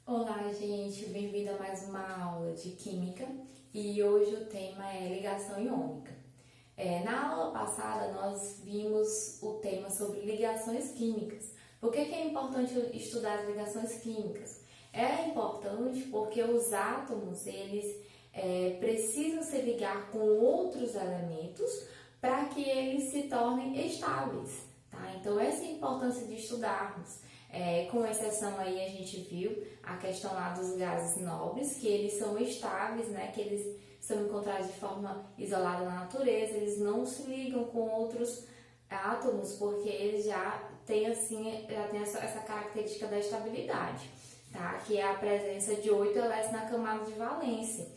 Olá, gente, bem-vindo a mais uma aula de Química e hoje o tema é ligação iônica. Na aula passada nós vimos o tema sobre ligações químicas. Por que é importante estudar as ligações químicas? É importante porque os átomos eles precisam se ligar com outros elementos para que eles se tornem estáveis, tá? Então essa é a importância de estudarmos. Com exceção aí a gente viu a questão lá dos gases nobres, que eles são estáveis, né? Que eles são encontrados de forma isolada na natureza, eles não se ligam com outros átomos porque eles já têm essa característica da estabilidade, tá? Que é a presença de 8 elétrons na camada de valência.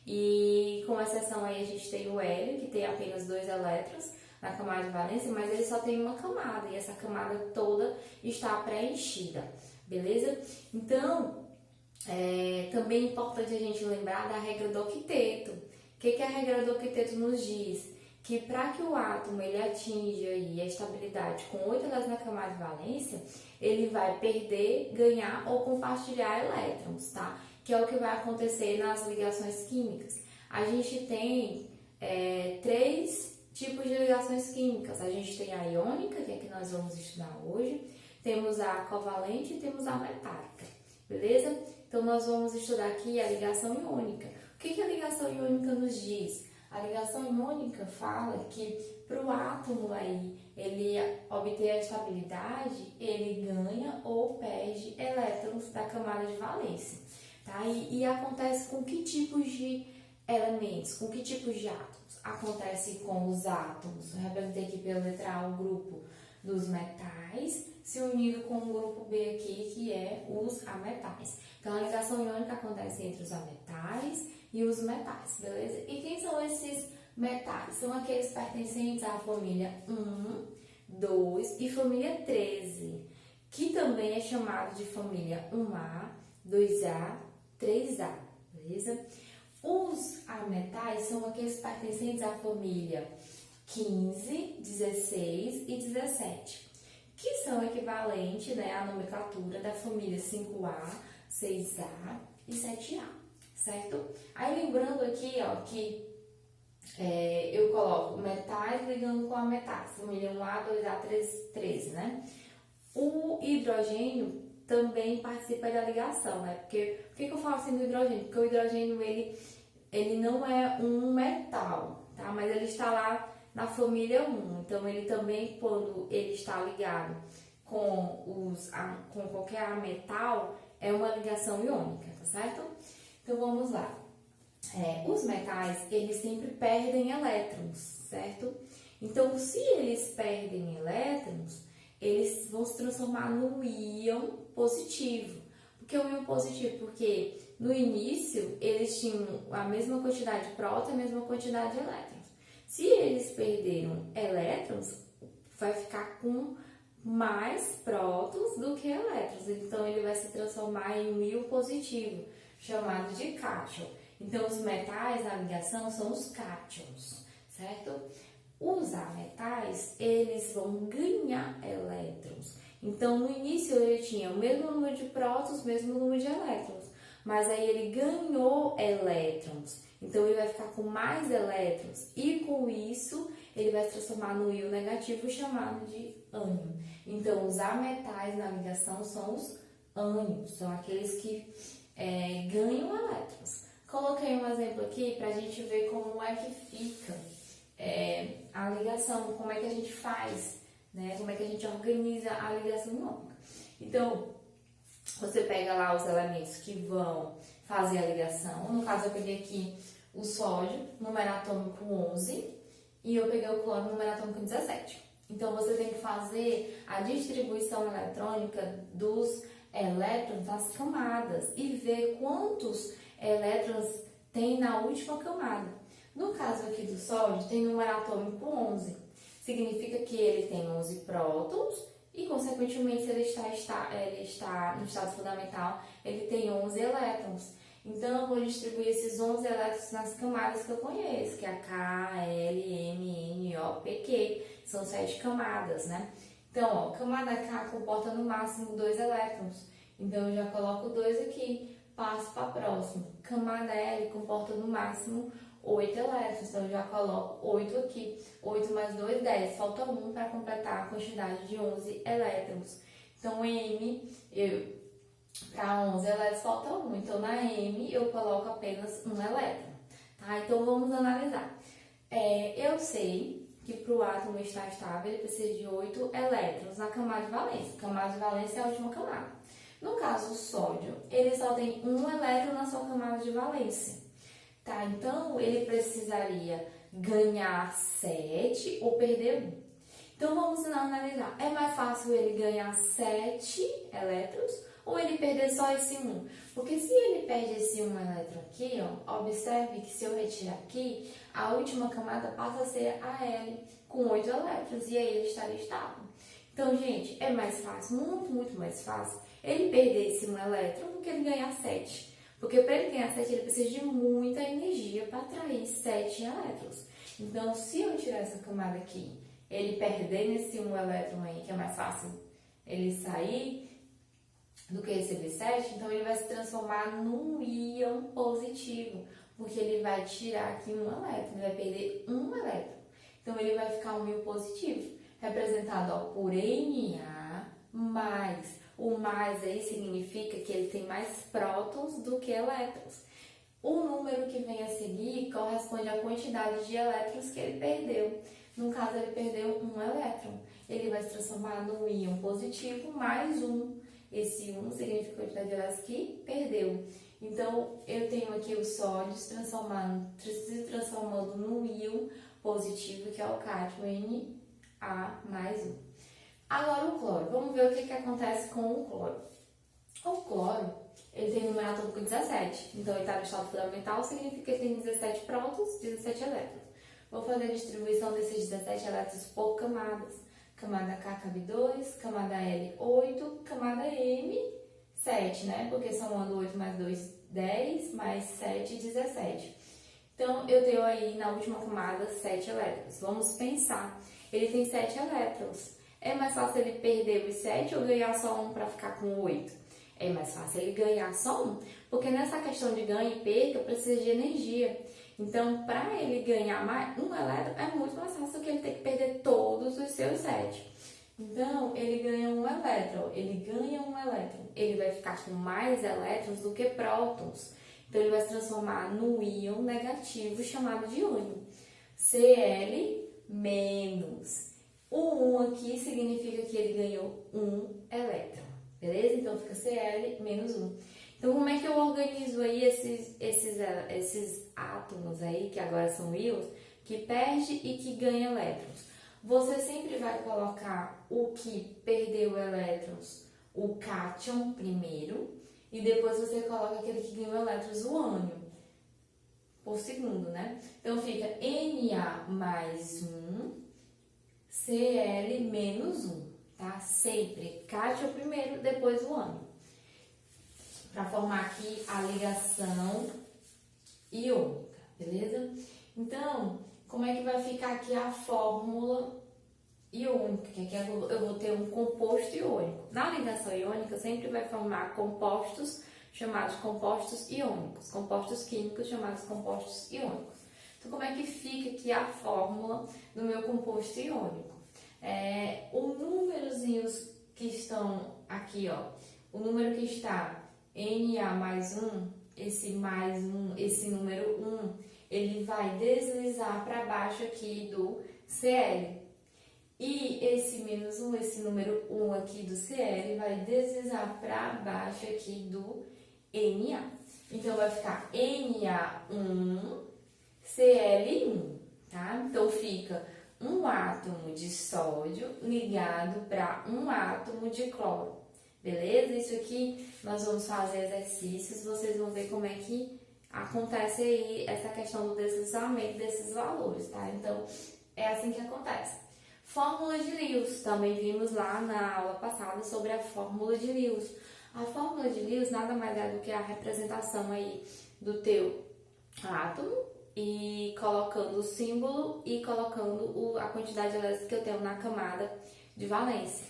E com exceção aí a gente tem o hélio, que tem apenas 2 elétrons na camada de valência, mas ele só tem uma camada e essa camada toda está preenchida, beleza? Então, também é importante a gente lembrar da regra do octeto. O que a regra do octeto nos diz? Que para que o átomo ele atinja aí a estabilidade com 8 elétrons na camada de valência, ele vai perder, ganhar ou compartilhar elétrons, tá? Que é o que vai acontecer nas ligações químicas. A gente tem 3 tipos de ligações químicas. A gente tem a iônica, que é a que nós vamos estudar hoje, temos a covalente e temos a metálica, beleza? Então nós vamos estudar aqui a ligação iônica. O que a ligação iônica nos diz? A ligação iônica fala que para o átomo aí ele obter a estabilidade, ele ganha ou perde elétrons da camada de valência, tá? E acontece com que tipos de elementos, com que tipos de átomos? Acontece com os átomos, eu representei aqui pela letra A o grupo dos metais, se unindo com o grupo B aqui, que é os ametais. Então, a ligação iônica acontece entre os ametais e os metais, beleza? E quem são esses metais? São aqueles pertencentes à família 1, 2 e família 13, que também é chamado de família 1A, 2A, 3A, beleza? Os ametais são aqueles pertencentes à família 15, 16 e 17, que são equivalentes, né, à nomenclatura da família 5A, 6A e 7A, certo? Aí lembrando aqui, ó, que eu coloco metais ligando com ametais, família 1A, 2A, 13, né? O hidrogênio também participa da ligação, né? Porque, por que eu falo assim do hidrogênio? Porque o hidrogênio, ele não é um metal, tá? Mas ele está lá na família 1. Então, ele também, quando ele está ligado com qualquer metal, é uma ligação iônica, tá certo? Então, vamos lá. Os metais, eles sempre perdem elétrons, certo? Então, se eles perdem elétrons, eles vão se transformar no íon positivo. Por que o íon positivo? Porque no início eles tinham a mesma quantidade de prótons e a mesma quantidade de elétrons. Se eles perderam elétrons, vai ficar com mais prótons do que elétrons. Então ele vai se transformar em um íon positivo, chamado de cátion. Então os metais na ligação são os cátions, certo? Os ametais, eles vão ganhar elétrons. Então, no início, ele tinha o mesmo número de prótons, o mesmo número de elétrons. Mas aí ele ganhou elétrons. Então, ele vai ficar com mais elétrons. E com isso, ele vai se transformar no íon negativo, chamado de ânion. Então, os ametais na ligação são os ânions. São aqueles que ganham elétrons. Coloquei um exemplo aqui para a gente ver como é que fica a ligação, como é que a gente faz, né? Como é que a gente organiza a ligação iônica. Então, você pega lá os elementos que vão fazer a ligação. No caso, eu peguei aqui o sódio, número atômico 11, e eu peguei o cloro, número atômico 17. Então, você tem que fazer a distribuição eletrônica dos elétrons nas camadas e ver quantos elétrons tem na última camada. No caso aqui do sódio, tem número atômico 11. Significa que ele tem 11 prótons e, consequentemente, se ele está em estado fundamental, ele tem 11 elétrons. Então, eu vou distribuir esses 11 elétrons nas camadas que eu conheço, que é a K, L, M, N, O, P, Q. São 7 camadas, né? Então, ó, camada K comporta no máximo 2 elétrons. Então, eu já coloco 2 aqui, passo para a próxima. Camada L comporta no máximo 8 elétrons, então eu já coloco 8 aqui. 8 mais 2, 10. Falta 1 para completar a quantidade de 11 elétrons. Então, M, para 11 elétrons falta 1. Então, na M, eu coloco apenas 1 elétron. Tá? Então, vamos analisar. Eu sei que para o átomo estar estável, ele precisa de 8 elétrons na camada de valência. Camada de valência é a última camada. No caso, o sódio, ele só tem 1 elétron na sua camada de valência. Tá? Então, ele precisaria ganhar 7 ou perder 1. Então, vamos analisar. É mais fácil ele ganhar 7 elétrons ou ele perder só esse 1? Porque se ele perde esse 1 elétron aqui, ó, observe que se eu retirar aqui, a última camada passa a ser a L, com 8 elétrons, e aí ele estaria estável. Então, gente, é mais fácil, muito mais fácil, ele perder esse 1 elétron do que ele ganhar 7. Porque para ele ganhar 7, ele precisa de muita energia para atrair 7 elétrons. Então, se eu tirar essa camada aqui, ele perder nesse 1 elétron aí, que é mais fácil ele sair do que receber 7, então ele vai se transformar num íon positivo, porque ele vai tirar aqui 1 elétron, ele vai perder 1 elétron. Então, ele vai ficar um íon positivo, representado ó, por Na+. O mais aí significa que ele tem mais prótons do que elétrons. O número que vem a seguir corresponde à quantidade de elétrons que ele perdeu. No caso, ele perdeu 1 elétron. Ele vai se transformar num íon positivo mais 1. Esse 1 significa a quantidade de elétrons que perdeu. Então, eu tenho aqui o sódio se transformando num íon positivo, que é o cátio Na+1. Agora, o cloro. Vamos ver o que acontece com o cloro. O cloro, ele tem número atômico 17. Então, ele está no estado fundamental, significa que ele tem 17 prótons, 17 elétrons. Vou fazer a distribuição desses 17 elétrons por camadas. Camada K cabe 2, camada L 8, camada M 7, né? Porque somando 8 mais 2, 10, mais 7, 17. Então, eu tenho aí na última camada 7 elétrons. Vamos pensar. Ele tem 7 elétrons. É mais fácil ele perder os 7 ou ganhar só 1 para ficar com 8? É mais fácil ele ganhar só 1, porque nessa questão de ganho e perda precisa de energia. Então, para ele ganhar mais 1 elétron, é muito mais fácil do que ele ter que perder todos os seus 7. Então, ele ganha 1 elétron. Ele vai ficar com mais elétrons do que prótons. Então, ele vai se transformar num íon negativo chamado de ânion. Cl-. O 1 aqui significa que ele ganhou 1 elétron. Beleza? Então, fica Cl-1. Então, como é que eu organizo aí esses átomos aí, que agora são íons, que perde e que ganha elétrons? Você sempre vai colocar o que perdeu elétrons, o cátion primeiro, e depois você coloca aquele que ganhou elétrons, o ânion, por segundo, né? Então, fica Na+1, Cl-1, tá? Sempre cátion primeiro, depois o ânion. Para formar aqui a ligação iônica, beleza? Então, como é que vai ficar aqui a fórmula iônica? Que aqui eu vou ter um composto iônico. Na ligação iônica, sempre vai formar compostos chamados compostos iônicos, compostos químicos chamados compostos iônicos. Então, como é que fica aqui a fórmula do meu composto iônico? Os númerozinhos que estão aqui, ó, o número que está Na+1, esse número 1, ele vai deslizar para baixo aqui do Cl. E esse -1, esse número 1 aqui do Cl, vai deslizar para baixo aqui do Na. Então, vai ficar Na1, Cl1, tá? Então, fica um átomo de sódio ligado para um átomo de cloro. Beleza? Isso aqui nós vamos fazer exercícios, vocês vão ver como é que acontece aí essa questão do deslizamento desses valores, tá? Então, é assim que acontece. Fórmula de Lewis, também vimos lá na aula passada sobre a fórmula de Lewis. A fórmula de Lewis nada mais é do que a representação aí do teu átomo e colocando o símbolo e colocando a quantidade de elétrons que eu tenho na camada de valência,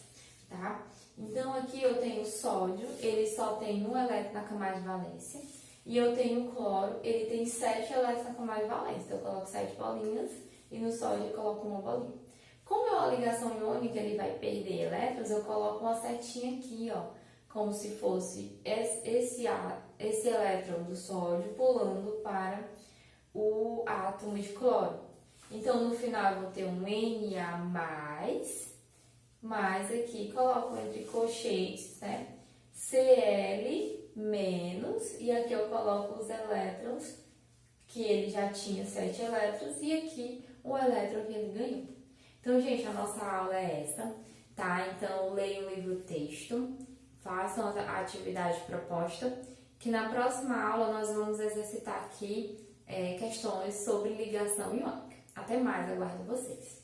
tá? Então aqui eu tenho o sódio, ele só tem um elétron na camada de valência. E eu tenho o cloro, ele tem 7 elétrons na camada de valência. Então eu coloco 7 bolinhas e no sódio eu coloco uma bolinha. Como é uma ligação iônica, ele vai perder elétrons, eu coloco uma setinha aqui, ó, como se fosse esse elétron do sódio pulando para o átomo de cloro. Então, no final, eu vou ter um Na+, mais aqui, coloco entre colchetes, né? Cl-, e aqui eu coloco os elétrons, que ele já tinha 7 elétrons, e aqui o elétron que ele ganhou. Então, gente, a nossa aula é essa, tá? Então, leiam o livro-texto, façam a atividade proposta, que na próxima aula nós vamos exercitar aqui questões sobre ligação iônica. Até mais, aguardo vocês!